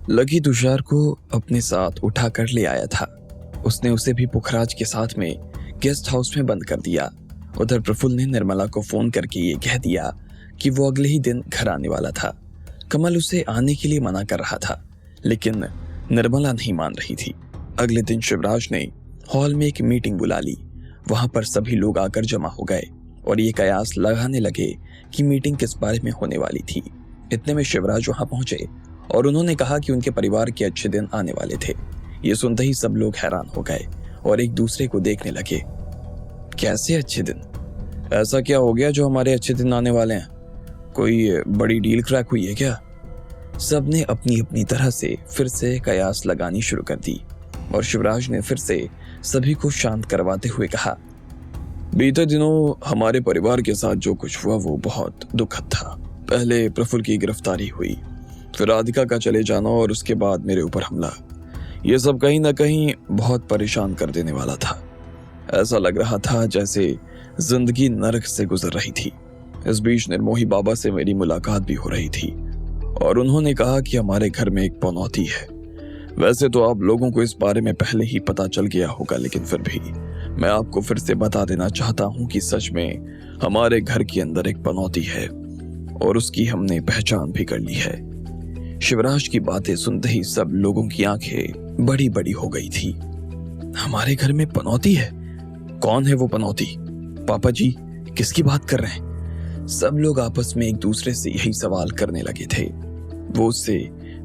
Lucky Tushar को अपने साथ उठा कर ले आया था। उसने उसे भी पुखराज के साथ में गेस्ट हाउस में बंद कर दिया। उधर प्रफुल्ल ने निर्मला को फोन करके ये कह दिया कि वो अगले ही दिन घर आने वाला था। कमल उसे आने के लिए मना कर रहा था, लेकिन निर्मला नहीं मान रही थी। अगले दिन शिवराज ने हॉल में एक मीटिंग बुला ली। वहां पर सभी लोग आकर जमा हो गए और ये कयास लगाने लगे कि मीटिंग किस बारे में होने वाली थी। इतने में शिवराज वहां पहुंचे और उन्होंने कहा कि उनके परिवार के अच्छे दिन आने वाले थे। ये सुनते ही सब लोग हैरान हो गए और एक दूसरे को देखने लगे। कैसे अच्छे दिन? ऐसा क्या हो गया जो हमारे अच्छे दिन आने वाले हैं? कोई बड़ी डील क्रैक हुई है क्या? सबने अपनी अपनी तरह से फिर से कयास लगानी शुरू कर दी और शिवराज ने फिर से सभी को शांत करवाते हुए कहा, बीते दिनों हमारे परिवार के साथ जो कुछ हुआ वो बहुत दुखद था। पहले प्रफुल्ल की गिरफ्तारी हुई, फिर राधिका का चले जाना और उसके बाद मेरे ऊपर हमला। ये सब कहीं ना कहीं बहुत परेशान कर देने वाला था। ऐसा लग रहा था जैसे जिंदगी नरक से गुजर रही थी। इस बीच निर्मोही बाबा से मेरी मुलाकात भी हो रही थी और उन्होंने कहा कि हमारे घर में एक पनौती है। वैसे तो आप लोगों को इस बारे में पहले ही पता चल गया होगा, लेकिन फिर भी मैं आपको फिर से बता देना चाहता हूं कि सच में हमारे घर के अंदर एक पनौती है और उसकी हमने पहचान भी कर ली है। शिवराज की बातें सुनते ही सब लोगों की आंखें बड़ी बड़ी हो गई थी। हमारे घर में पनौती है? कौन है वो पनौती? पापा जी किसकी बात कर रहे हैं? सब लोग आपस में एक दूसरे से यही सवाल करने लगे थे। वो उससे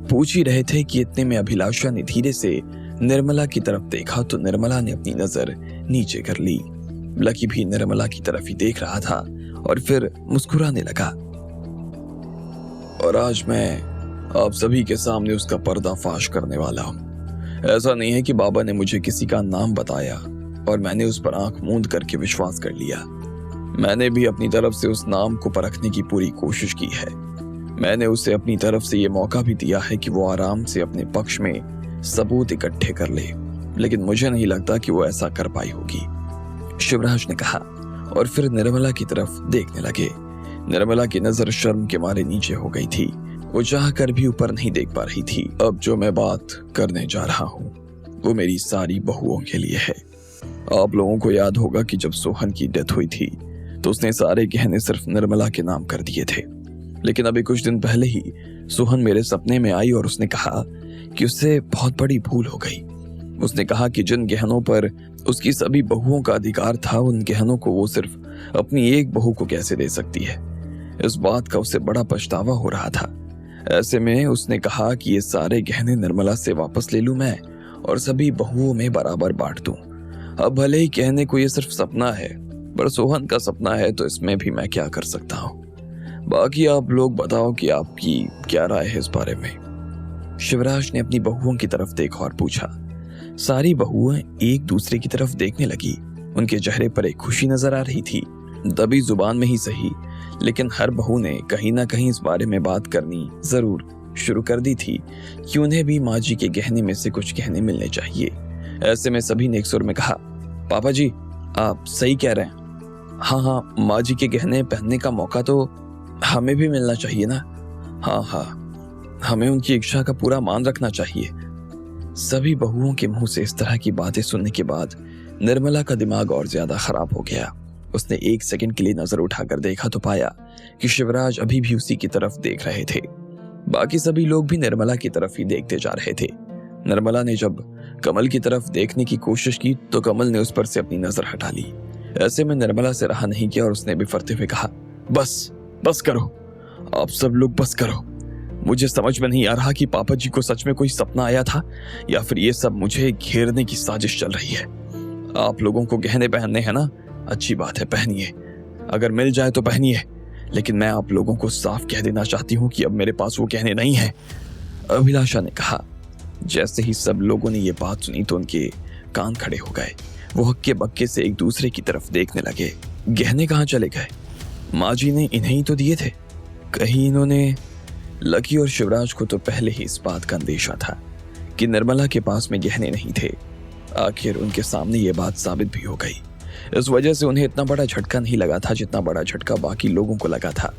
पूछ ही रहे थे कि इतने में अभिलाषा ने धीरे से निर्मला की तरफ देखा तो निर्मला ने अपनी नजर नीचे कर ली। लकी भी निर्मला की तरफ ही देख रहा था और फिर मुस्कुराने लगा। और आज मैं आप सभी के सामने उसका पर्दाफाश करने वाला हूं। ऐसा नहीं है कि बाबा ने मुझे किसी का नाम बताया और मैंने उस पर आंख मूंद करके विश्वास कर लिया। मैंने भी अपनी तरफ से उस नाम को परखने की पूरी कोशिश की है। मैंने उसे अपनी तरफ से ये मौका भी दिया है कि वो आराम से अपने पक्ष में सबूत इकट्ठे कर ले, लेकिन मुझे नहीं लगता कि वो ऐसा कर पाई होगी, शिवराज ने कहा और फिर निर्मला की तरफ देखने लगे। निर्मला की नजर शर्म के मारे नीचे हो गई थी। वो चाह कर भी ऊपर नहीं देख पा रही थी। अब जो मैं बात करने जा रहा हूँ वो मेरी सारी बहुओं के लिए है। आप लोगों को याद होगा कि जब सोहन की डेथ हुई थी तो उसने सारे गहने सिर्फ निर्मला के नाम कर दिए थे, लेकिन अभी कुछ दिन पहले ही सोहन मेरे सपने में आई और उसने कहा कि उससे बहुत बड़ी भूल हो गई। उसने कहा कि जिन गहनों पर उसकी सभी बहुओं का अधिकार था, उन गहनों को वो सिर्फ अपनी एक बहू को कैसे दे सकती है। इस बात का उसे बड़ा पछतावा हो रहा था। ऐसे में उसने कहा कि ये सारे गहने निर्मला से वापस ले लूं मैं और सभी बहुओं में बराबर बांट दूं। अब भले ही कहने को ये सिर्फ सपना है, पर सोहन का सपना है तो इसमें भी मैं क्या कर सकता हूँ। बाकी आप लोग बताओ कि आपकी क्या राय है इस बारे में। शिवराज ने अपनी बहुओं की तरफ देखा और पूछा। सारी बहुएं एक दूसरे की तरफ देखने लगी। उनके चेहरे पर एक खुशी नजर आ रही थी, दबी जुबान में ही सही, लेकिन हर बहू ने कहीं ना कहीं इस बारे में बात करनी जरूर शुरू कर दी थी कि उन्हें भी माँ जी के गहने में से कुछ गहने मिलने चाहिए। ऐसे में सभी ने एक सुर में कहा, पापा जी आप सही कह रहे हैं। हाँ, माँ जी के गहने पहनने का मौका तो हमें भी मिलना चाहिए ना। हाँ, हमें उनकी इच्छा का पूरा मान रखना चाहिए। सभी बहुओं के मुंह से इस तरह की बातें सुनने के बाद निर्मला का दिमाग और ज्यादा खराब हो गया। उसने एक सेकंड के लिए नजर उठाकर देखा तो पाया कि शिवराज अभी भी उसी की तरफ देख रहे थे। बाकी सभी लोग भी निर्मला की तरफ ही देखते जा रहे थे। निर्मला ने जब कमल की तरफ देखने की कोशिश की तो कमल ने उस पर से अपनी नजर हटा ली। ऐसे में निर्मला से रहा नहीं किया और उसने बिफरते हुए कहा, बस करो, आप सब लोग बस करो। मुझे समझ में नहीं आ रहा कि पापा जी को सच में कोई सपना आया था या फिर ये सब मुझे घेरने की साजिश चल रही है। आप लोगों को गहने पहनने हैं ना, अच्छी बात है, पहनिए। अगर मिल जाए तो पहनिए, लेकिन मैं आप लोगों को साफ कह देना चाहती हूँ कि अब मेरे पास वो गहने नहीं है, अभिलाषा ने कहा। जैसे ही सब लोगों ने ये बात सुनी तो उनके कान खड़े हो गए। वो हक्के बक्के से एक दूसरे की तरफ देखने लगे। गहने कहाँ चले गए? माँ जी ने इन्हें ही तो दिए थे। कहीं इन्होंने लकी और शिवराज को तो पहले ही इस बात का अंदेशा था कि निर्मला के पास में गहने नहीं थे। आखिर उनके सामने ये बात साबित भी हो गई। इस वजह से उन्हें इतना बड़ा झटका नहीं लगा था जितना बड़ा झटका बाकी लोगों को लगा था।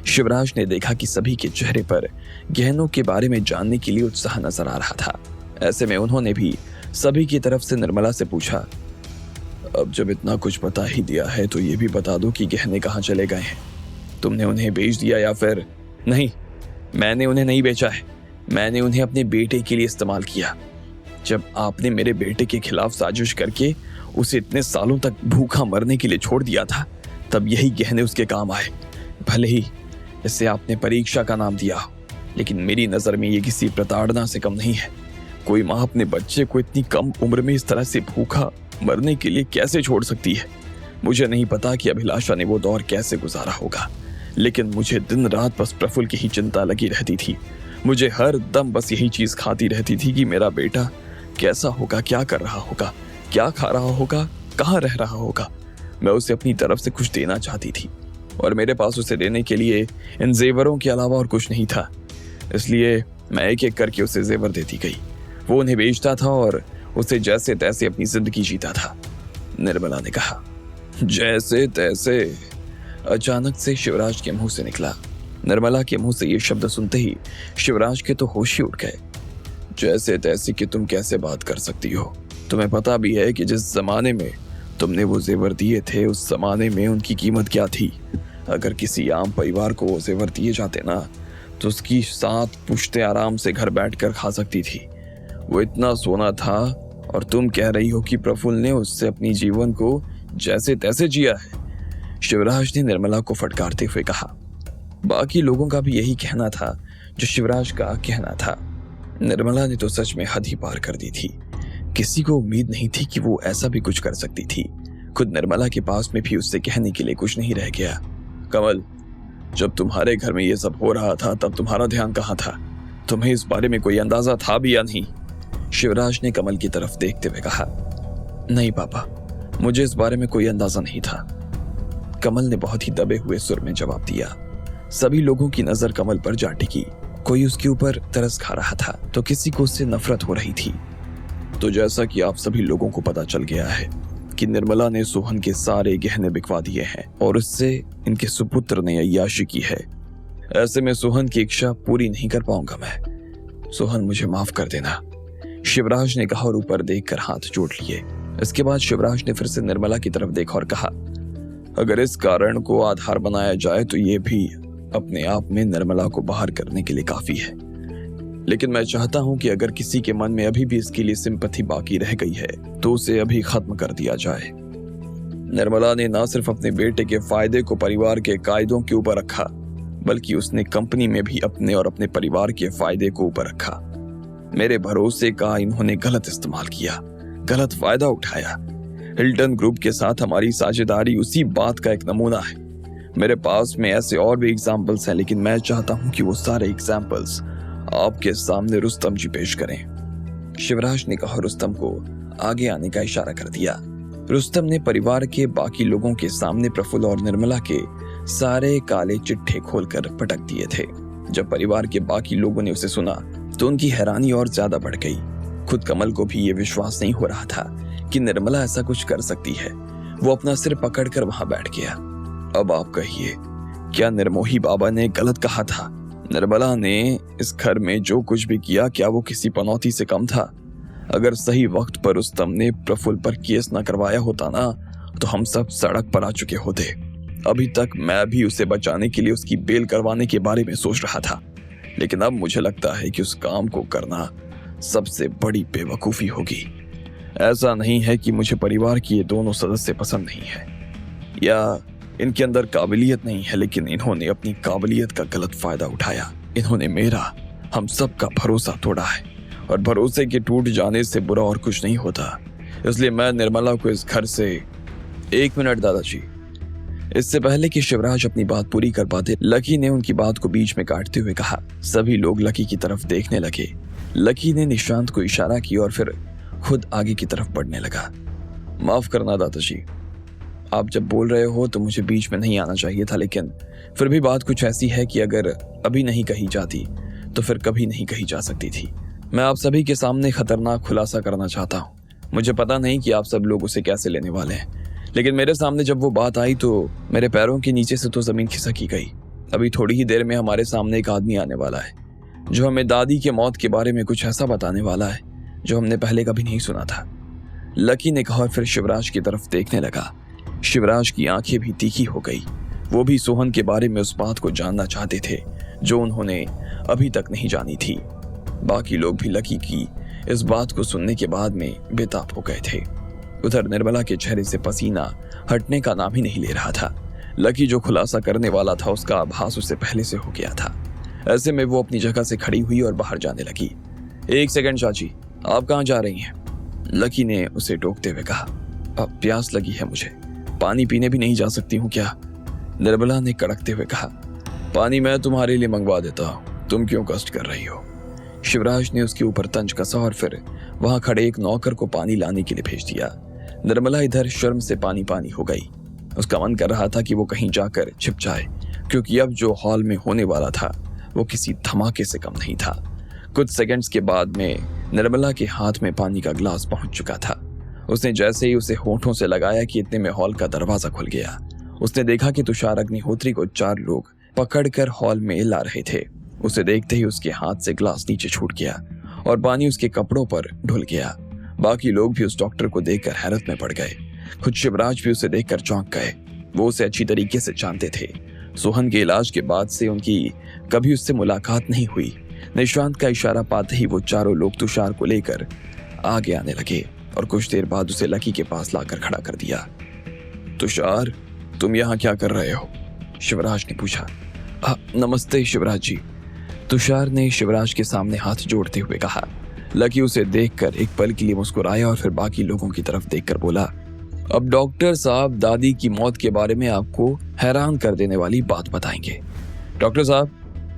शिवराज ने देखा कि सभी के चेहरे पर गहनों के बारे में जानने के लिए उत्साह नजर आ रहा था। ऐसे में उन्होंने भी सभी की तरफ से निर्मला से पूछा, अब जब इतना कुछ बता ही दिया है तो ये भी बता दो कि गहने कहाँ चले गए हैं। तुमने उन्हें बेच दिया या फिर? नहीं, मैंने उन्हें नहीं बेचा है, मैंने उन्हें अपने बेटे के लिए इस्तेमाल किया। जब आपने मेरे बेटे के खिलाफ साजिश करके उसे इतने सालों तक भूखा मरने के लिए छोड़ दिया था, तब यही गहने उसके काम आए। भले ही इसे आपने परीक्षा का नाम दिया, लेकिन मेरी नजर में ये किसी प्रताड़ना से कम नहीं है। कोई माँ अपने बच्चे को इतनी कम उम्र में इस तरह से भूखा मरने के लिए कैसे छोड़ सकती है? मुझे नहीं पता कि अभिलाषा ने वो दौर कैसे गुजारा होगा, लेकिन मुझे दिन रात बस प्रफुल्ल की ही चिंता लगी रहती थी। मुझे हर दम बस यही चीज खाती रहती थी कि मेरा बेटा कैसा होगा, क्या कर रहा होगा, क्या खा रहा होगा, कहाँ रह रहा होगा। मैं उसे अपनी तरफ से कुछ देना चाहती थी और मेरे पास उसे देने के लिए इन जेवरों के अलावा और कुछ नहीं था। इसलिए मैं एक एक करके उसे जेवर देती गई। वो उन्हें बेचता था और उसे जैसे तैसे अपनी जिंदगी जीता था। निर्मला ने कहा। जैसे तैसे अचानक से शिवराज के मुंह से निकला। निर्मला के मुंह से ये शब्द सुनते ही शिवराज के तो होश ही उड़ गए। जैसे तैसे कि तुम कैसे बात कर सकती हो? तुम्हें पता भी है कि जिस जमाने में तुमने वो जेवर दिए थे उस जमाने में उनकी कीमत क्या थी। अगर किसी आम परिवार को वो जेवर दिए जाते ना तो उसकी 7 पुश्तें आराम से घर बैठकर खा सकती थी। वो इतना सोना था और तुम कह रही हो कि प्रफुल्ल ने उससे अपनी जीवन को जैसे तैसे जिया है। शिवराज ने निर्मला को फटकारते हुए कहा। बाकी लोगों का भी यही कहना था जो शिवराज का कहना था। निर्मला ने तो सच में हद ही पार कर दी थी। किसी को उम्मीद नहीं थी कि वो ऐसा भी कुछ कर सकती थी। खुद निर्मला के पास में भी उससे कहने के लिए कुछ नहीं रह गया। कमल, जब तुम्हारे घर में ये सब हो रहा था तब तुम्हारा ध्यान कहाँ था? तुम्हें इस बारे में कोई अंदाजा था भी या नहीं? शिवराज ने कमल की तरफ देखते हुए कहा। नहीं पापा, मुझे इस बारे में कोई अंदाजा नहीं था, कमल ने बहुत ही दबे हुए सुर में जवाब दिया। सभी लोगों की नजर कमल पर जा टिकी। कोई उसके ऊपर तरस खा रहा था तो किसी को उससे नफरत हो रही थी। तो जैसा कि आप सभी लोगों को पता चल गया है कि निर्मला ने सोहन के सारे गहने बिकवा दिए हैं और उससे इनके सुपुत्र ने अय्याशी की है। ऐसे में सोहन की इच्छा पूरी नहीं कर पाऊंगा मैं। सोहन, मुझे माफ कर देना, शिवराज ने कहा और ऊपर देखकर हाथ जोड़ लिए। इसके बाद शिवराज ने फिर से निर्मला की तरफ देखा और कहा, अगर इस कारण को आधार बनाया जाए तो ये भी अपने आप में निर्मला को बाहर करने के लिए काफी है। लेकिन मैं चाहता हूं कि अगर किसी के मन में अभी भी इसके लिए सिंपैथी बाकी रह गई है तो उसे अभी खत्म कर दिया जाए। निर्मला ने ना सिर्फ अपने बेटे के फायदे को परिवार के कायदों के ऊपर रखा, बल्कि उसने कंपनी में भी अपने और अपने परिवार के फायदे को ऊपर रखा। मेरे भरोसे का इन्होंने गलत इस्तेमाल किया, गलत फायदा उठाया। हिल्टन ग्रुप के साथ हमारी साझेदारी उसी बात का एक नमूना है। मेरे पास में ऐसे और भी एग्जाम्पल्स हैं, लेकिन मैं चाहता हूं कि वो सारे एग्जाम्पल्स आपके सामने रुस्तम जी पेश करें। शिवराज ने कहा, रुस्तम को आगे आने का इशारा कर दिया। रुस्तम ने परिवार के बाकी लोगों के सामने प्रफुल्ल और निर्मला के सारे काले चिट्ठे खोलकर पटक दिए थे। जब परिवार के बाकी लोगों ने उसे सुना तो उनकी हैरानी और ज्यादा बढ़ गई। खुद कमल को भी ये विश्वास नहीं हो रहा था कि निर्मला ऐसा कुछ कर सकती है। वो अपना सिर पकड़कर वहां बैठ गया। अब आप कहिए, क्या निर्मोही बाबा ने गलत कहा था? निर्मला ने इस घर में जो कुछ भी किया, क्या वो किसी पनौती से कम था? अगर सही वक्त पर रुस्तम ने प्रफुल्ल पर केस न करवाया होता ना तो हम सब सड़क पर आ चुके होते। अभी तक मैं भी उसे बचाने के लिए उसकी बेल करवाने के बारे में सोच रहा था, लेकिन अब मुझे लगता है कि उस काम को करना सबसे बड़ी बेवकूफी होगी। ऐसा नहीं है कि मुझे परिवार की ये दोनों सदस्य पसंद नहीं है या इनके अंदर काबिलियत नहीं है, लेकिन इन्होंने अपनी काबिलियत का गलत फायदा उठाया। इन्होंने मेरा, हम सब का भरोसा तोड़ा है और भरोसे के टूट जाने से बुरा और कुछ नहीं होता। इसलिए मैं निर्मला को इस घर से 1 मिनट दादाजी। इससे पहले कि शिवराज अपनी बात पूरी कर पाते, लकी ने उनकी बात को बीच में काटते हुए कहा। सभी लोग लकी की तरफ देखने लगे। लकी ने निशांत को इशारा किया और फिर खुद आगे की तरफ बढ़ने लगा। माफ करना दादाजी, आप जब बोल रहे हो तो मुझे बीच में नहीं आना चाहिए था, लेकिन फिर भी बात कुछ ऐसी है कि अगर अभी नहीं कही जाती तो फिर कभी नहीं कही जा सकती थी। मैं आप सभी के सामने खतरनाक खुलासा करना चाहता हूँ। मुझे पता नहीं कि आप सब लोग उसे कैसे लेने वाले हैं, लेकिन मेरे सामने जब वो बात आई तो मेरे पैरों के नीचे से तो जमीन खिसक ही गई। अभी थोड़ी ही देर में हमारे सामने एक आदमी आने वाला है जो हमें दादी के मौत के बारे में कुछ ऐसा बताने वाला है जो हमने पहले कभी नहीं सुना था, लकी ने कहा और फिर शिवराज की तरफ देखने लगा। शिवराज की आंखें भी तीखी हो गई। वो भी सोहन के बारे में उस बात को जानना चाहते थे जो उन्होंने अभी तक नहीं जानी थी। बाकी लोग भी लकी की इस बात को सुनने के बाद में बेताब हो गए थे। उधर निर्मला के चेहरे से पसीना हटने का नाम ही नहीं ले रहा था। लकी जो खुलासा करने वाला था उसका आभास उसे पहले से हो गया था। ऐसे में वो अपनी जगह से खड़ी हुई और बाहर जाने लगी। 1 सेकंड चाची, आप कहाँ जा रही हैं? लकी ने उसे टोकते हुए कहा। अब प्यास लगी है मुझे, पानी पीने भी नहीं जा सकती हूँ क्या? निर्मला ने कड़कते हुए कहा। पानी मैं तुम्हारे लिए मंगवा देता हूँ, तुम क्यों कष्ट कर रही हो? शिवराज ने उसके ऊपर तंज कसा और फिर वहां खड़े एक नौकर को पानी लाने के लिए भेज दिया। निर्मला इधर शर्म से पानी पानी हो गई। उसका मन कर रहा था कि वो कहीं जाकर छिप जाए, क्योंकि अब जो हॉल में होने वाला था वो किसी धमाके से कम नहीं था। कुछ सेकंड्स के बाद में निर्मला के हाथ में पानी का ग्लास पहुंच चुका था। उसने जैसे ही उसे होठों से लगाया कि इतने में हॉल का दरवाजा खुल गया। उसने देखा कि तुषार अग्निहोत्री को 4 लोग पकड़कर हॉल में ला रहे थे। उसे देखते ही उसके हाथ से ग्लास नीचे छूट गया और पानी उसके कपड़ों पर ढुल गया। बाकी लोग भी उस डॉक्टर को देखकर हैरत में पड़ गए। खुद शिवराज भी उसे देखकर चौंक गए। वो उसे अच्छी तरीके से जानते थे। सोहन के इलाज के बाद से उनकी कभी उससे मुलाकात नहीं हुई। निशांत का इशारा पाते ही वो चारों लोग तुषार को लेकर आगे आने लगे और कुछ देर बाद उसे लकी के पास लाकर खड़ा कर दिया। तुषार, तुम यहाँ क्या कर रहे हो? शिवराज ने पूछा। नमस्ते शिवराज जी, तुषार ने शिवराज के सामने हाथ जोड़ते हुए कहा। लकी उसे देखकर एक पल के लिए मुस्कुराया और फिर बाकी लोगों की तरफ देखकर बोला, अब डॉक्टर साहब दादी की मौत के बारे में आपको हैरान कर देने वाली बात बताएंगे। डॉक्टर साहब,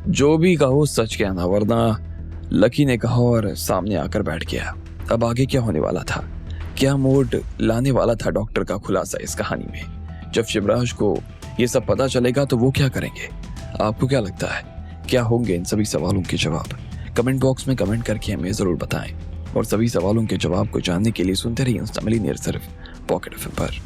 जो भी कहो सच कहना, वरना। लकी ने कहा और सामने आकर बैठ गया। अब आगे क्या होने वाला था? क्या मोड़ लाने वाला था डॉक्टर का खुलासा इस कहानी में? जब शिवराज को ये सब पता चलेगा तो वो क्या करेंगे? आपको क्या लगता है, क्या होंगे इन सभी सवालों के जवाब? कमेंट बॉक्स में कमेंट करके हमें जरूर बताएं और सभी सवालों के जवाब को जानने के लिए सुनते रहिए इंस्टा मिलियनेयर सिर्फ पॉकेट एफएम पर।